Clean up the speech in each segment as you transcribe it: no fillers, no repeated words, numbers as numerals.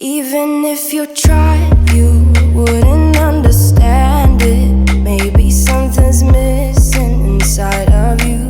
Even if you tried, you wouldn't understand it. Maybe something's missing inside of you.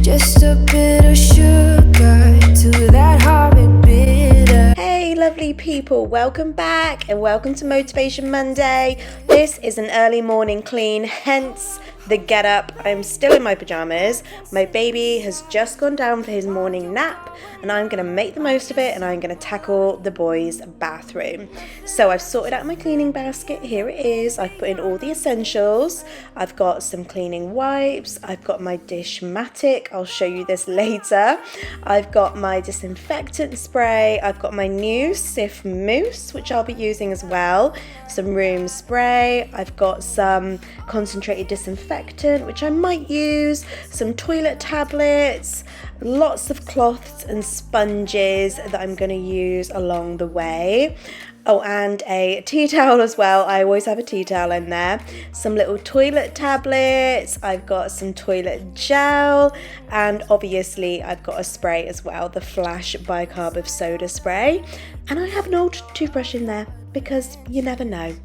Just a bit of sugar to that horrid bitter. Hey lovely people, welcome back and welcome to Motivation Monday. This is an early morning clean, hence the get up. I'm still in my pajamas. My baby has just gone down for his morning nap and I'm going to make the most of it and I'm going to tackle the boys' bathroom. So I've sorted out my cleaning basket. Here it is. I've put in all the essentials. I've got some cleaning wipes. I've got my Dishmatic. I'll show you this later. I've got my disinfectant spray. I've got my new Cif mousse, which I'll be using as well. Some room spray. I've got some concentrated disinfectant, which I might use. Some toilet tablets. Lots of cloths and sponges that I'm going to use along the way. Oh, and a tea towel as well. I always have a tea towel in there. Some little toilet tablets. I've got some toilet gel. And obviously I've got a spray as well, the Flash bicarb of soda spray. And I have an old toothbrush in there because you never know.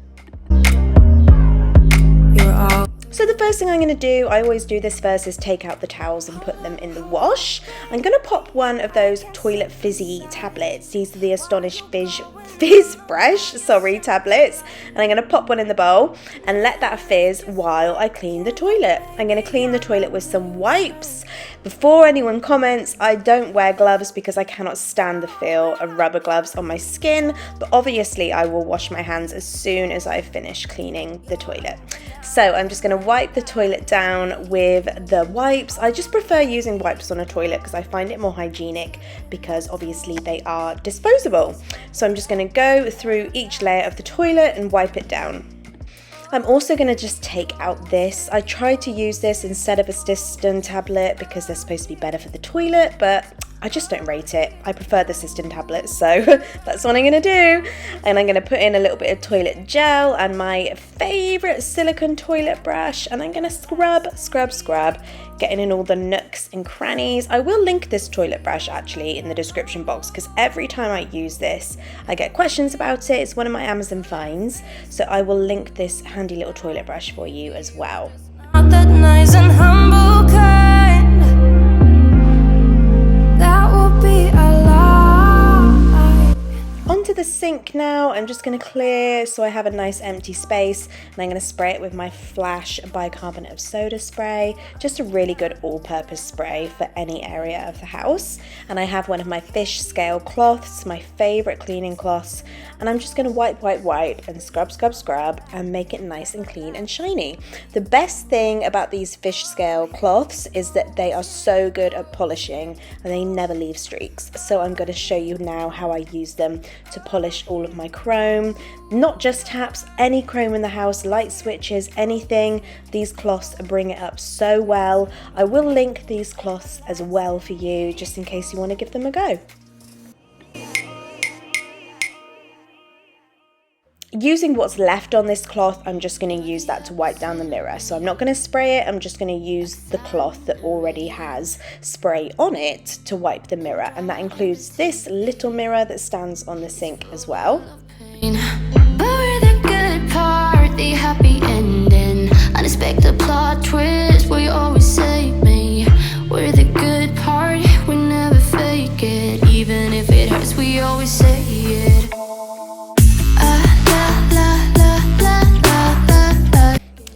So the first thing I'm going to do, I always do this first, is take out the towels and put them in the wash. I'm going to pop one of those toilet fizzy tablets. These are the Astonish Fizz Fresh, tablets. And I'm going to pop one in the bowl and let that fizz while I clean the toilet. I'm going to clean the toilet with some wipes. Before anyone comments, I don't wear gloves because I cannot stand the feel of rubber gloves on my skin. But obviously I will wash my hands as soon as I finish cleaning the toilet. So I'm just going to wipe the toilet down with the wipes. I just prefer using wipes on a toilet because I find it more hygienic because obviously they are disposable. So I'm just going to go through each layer of the toilet and wipe it down. I'm also going to just take out this. I tried to use this instead of a System tablet because they're supposed to be better for the toilet, but I just don't rate it. I prefer the System tablets, so that's what I'm going to do. And I'm going to put in a little bit of toilet gel and my favourite silicone toilet brush, and I'm going to scrub, getting in all the nooks and crannies. I will link this toilet brush actually in the description box because every time I use this, I get questions about it. It's one of my Amazon finds, so I will link this handy little toilet brush for you as well. Not that nice and humble kind. That will be a lie. Onto the sink now. I'm just going to clear so I have a nice empty space, and I'm going to spray it with my Flash bicarbonate of soda spray, just a really good all-purpose spray for any area of the house. And I have one of my fish scale cloths, my favourite cleaning cloths, and I'm just going to wipe and scrub and make it nice and clean and shiny. The best thing about these fish scale cloths is that they are so good at polishing and they never leave streaks. So I'm going to show you now how I use them to polish all of my chrome, not just taps, any chrome in the house, light switches, anything. These cloths bring it up so well. I will link these cloths as well for you just in case you want to give them a go. Using what's left on this cloth, I'm just going to use that to wipe down the mirror. So I'm not going to spray it, I'm just going to use the cloth that already has spray on it to wipe the mirror. And that includes this little mirror that stands on the sink as well. But we're the good part, the happy ending. Unexpected plot twist, we always save me. We're the good part, we never fake it. Even if it hurts, we always say it.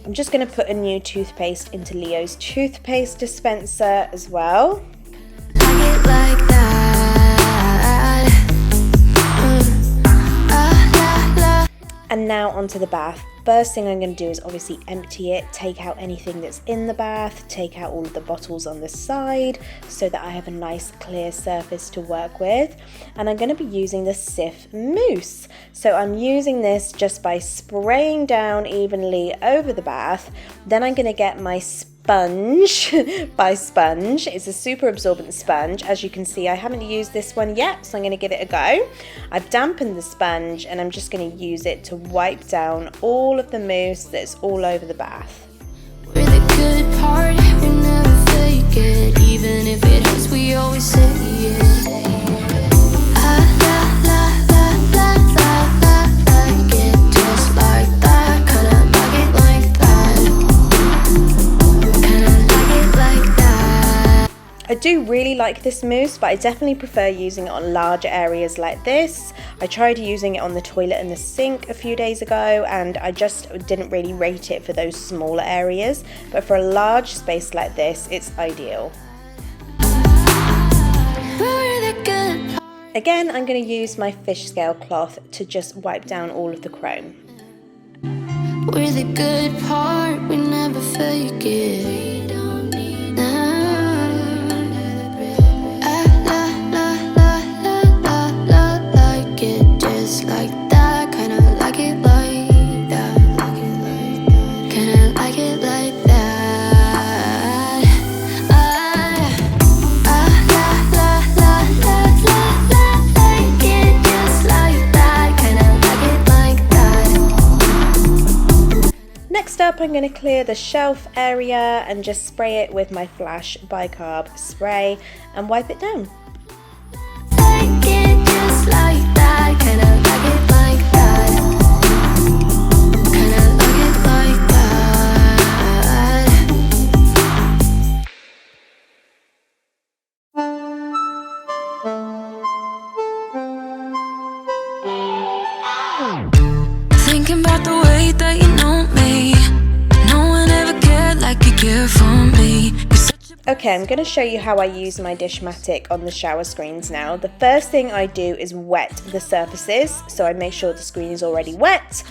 I'm just going to put a new toothpaste into Leo's toothpaste dispenser as well. Like that. And now onto the bath. First thing I'm going to do is obviously empty it, take out anything that's in the bath, take out all of the bottles on the side so that I have a nice clear surface to work with. And I'm going to be using the Cif mousse. So I'm using this just by spraying down evenly over the bath. Then I'm going to get my sponge by Sponge. It's a super absorbent sponge. As you can see, I haven't used this one yet, so I'm going to give it a go. I've dampened the sponge and I'm just going to use it to wipe down all of the mousse that's all over the bath. We're the good part, we never fake it. Even if it hurts, we always say it. La, la, la, la. do really like this mousse, but I definitely prefer using it on larger areas like this. I tried using it on the toilet and the sink a few days ago, and I just didn't really rate it for those smaller areas, but for a large space like this, it's ideal. Again, I'm going to use my fish scale cloth to just wipe down all of the chrome. We're the good part, we never forget. Like it just like that, kinda like it like that, kinda like it like that. Like it just like that, kinda like it like that. Next up, I'm going to clear the shelf area and just spray it with my Flash bicarb spray and wipe it down. Like it just like that, kinda like it like that, kinda like it like that. Thinking about the way that you know me, no one ever cared like you care for me. Okay, I'm going to show you how I use my Dishmatic on the shower screens now. The first thing I do is wet the surfaces, so I make sure the screen is already wet,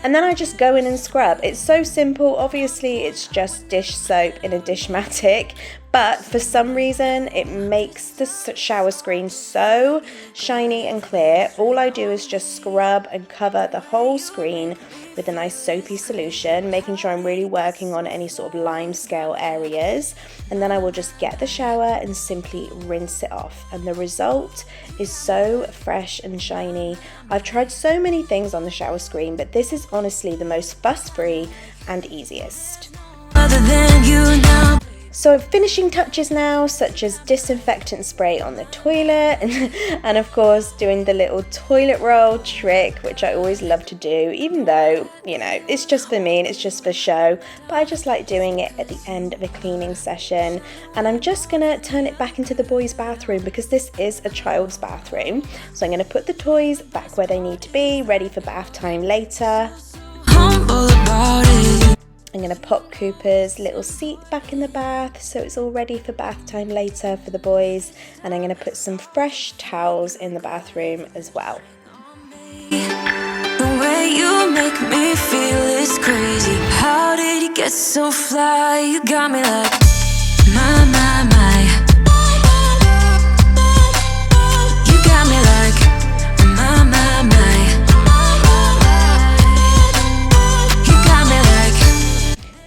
and then I just go in and scrub. It's so simple. Obviously, it's just dish soap in a Dishmatic, but for some reason, it makes the shower screen so shiny and clear. All I do is just scrub and cover the whole screen with a nice soapy solution, making sure I'm really working on any sort of lime scale areas, and then I will just get the shower and simply rinse it off, and the result is so fresh and shiny. I've tried so many things on the shower screen, but this is honestly the most fuss-free and easiest. Other than you now. So finishing touches now, such as disinfectant spray on the toilet and of course doing the little toilet roll trick, which I always love to do, even though, you know, it's just for me and it's just for show, but I just like doing it at the end of a cleaning session. And I'm just gonna turn it back into the boys' bathroom because this is a child's bathroom. So I'm gonna put the toys back where they need to be, ready for bath time later. Humble about it. I'm going to pop Cooper's little seat back in the bath so it's all ready for bath time later for the boys, and I'm going to put some fresh towels in the bathroom as well. The way you make me feel is crazy. How did you get so fly? You got me like my, my, my. You got me like my, my, my.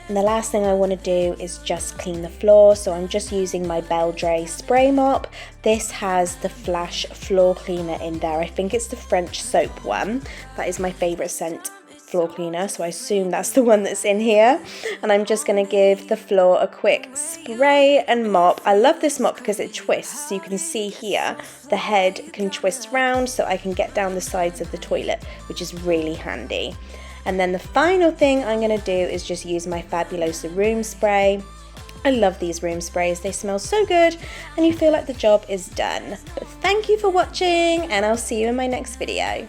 And the last thing I want to do is just clean the floor, so I'm just using my Beldray spray mop. This has the Flash floor cleaner in there. I think it's the French soap one. That is my favourite scent floor cleaner, so I assume that's the one that's in here. And I'm just going to give the floor a quick spray and mop. I love this mop because it twists, so you can see here the head can twist round so I can get down the sides of the toilet, which is really handy. And then the final thing I'm going to do is just use my Fabulosa room spray. I love these room sprays, they smell so good and you feel like the job is done. But thank you for watching and I'll see you in my next video.